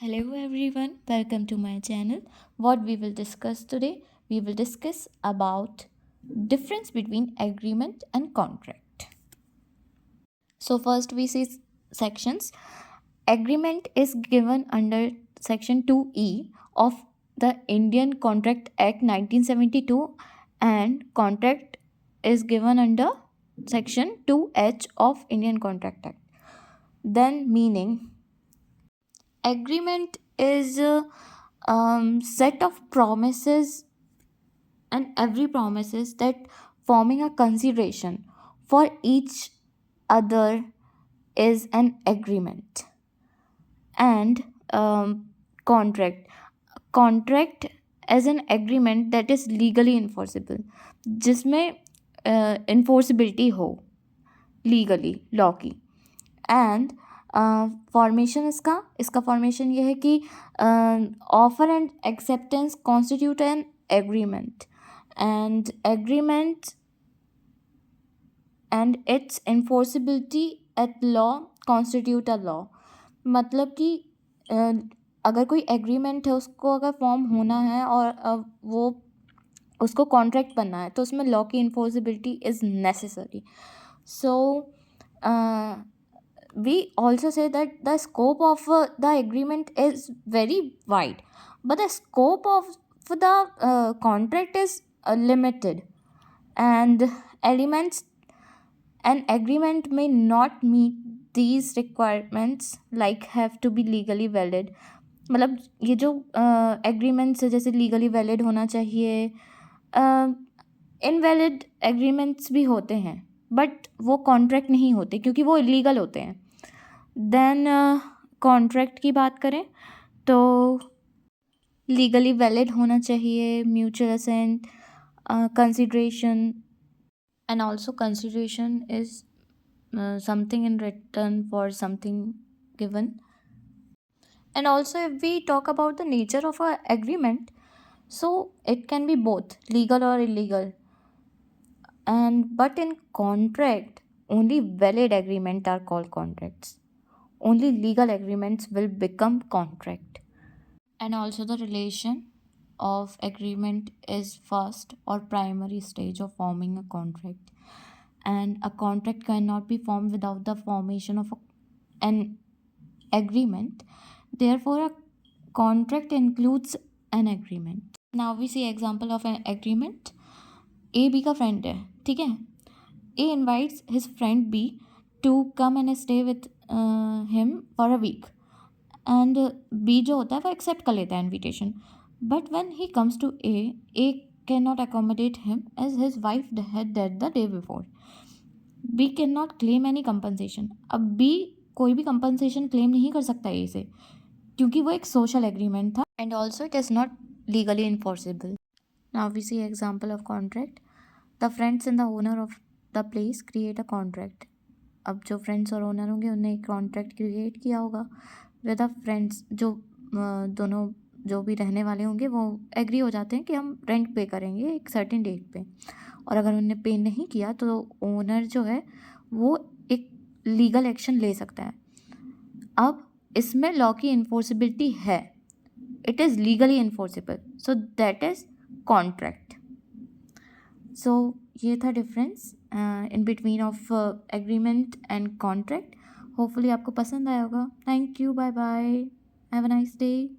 Hello everyone, welcome to my channel. What we will discuss today, we will discuss about difference between agreement and contract. So first we see sections. Agreement is given under section 2E of the Indian Contract Act 1972 and contract is given under section 2H of Indian Contract Act. Then meaning agreement is a set of promises, and every promises that forming a consideration for each other is an agreement. And contract contract as an agreement that is legally enforceable, जिसमें enforceability हो legally law की. And formation इसका formation ये है कि offer and acceptance constitute an agreement and its enforceability at law constitute a law. मतलब कि अगर कोई एग्रीमेंट है उसको अगर फॉर्म होना है और वो उसको कॉन्ट्रैक्ट बनना है तो उसमें लॉ की enforceability is necessary. So we also say that the scope of the agreement is very wide, but the scope of the contract is limited, and elements an agreement may not meet these requirements like have to be legally valid. मतलब ये जो agreements है जैसे legally valid होना चाहिए, invalid agreements भी होते हैं बट वो कॉन्ट्रैक्ट नहीं होते क्योंकि वो इलीगल होते हैं. देन कॉन्ट्रैक्ट की बात करें तो लीगली वैलिड होना चाहिए, mutual assent, consideration, and also consideration is something in return for something given. And also if we talk about the nature of a agreement, so it can be both legal or illegal, and but in contract only valid agreement are called contracts. Only legal agreements will become contract. And also the relation of agreement is first or primary stage of forming a contract, and a contract cannot be formed without the formation of an agreement. Therefore a contract includes an agreement. Now we see example of an agreement. A B का friend है, ठीक है. A invites his friend B to come and stay with him for a week, and B जो होता है वो accept कर लेता है invitation. But when he comes to A can not accommodate him as his wife had dead the day before. B can not claim any compensation. अब B कोई भी कंपनसेशन क्लेम नहीं कर सकता ए से क्योंकि वो एक सोशल एग्रीमेंट था, and also it is not legally enforceable. Now we see example of contract. The friends and the owner of the place create a contract. अब जो फ्रेंड्स और ओनर होंगे उन्होंने एक कॉन्ट्रैक्ट क्रिएट किया होगा विद द फ्रेंड्स. जो दोनों जो भी रहने वाले होंगे वो एग्री हो जाते हैं कि हम रेंट पे करेंगे एक सर्टेन डेट पे, और अगर उन्होंने पे नहीं किया तो ओनर जो है वो एक लीगल एक्शन ले सकता है. अब इसमें लॉ की इन्फोर्सिबिलिटी है, it is legally enforceable, so that is contract. So ये था difference in between of agreement and contract. Hopefully आपको पसंद आया होगा. Thank you, bye bye, have a nice day.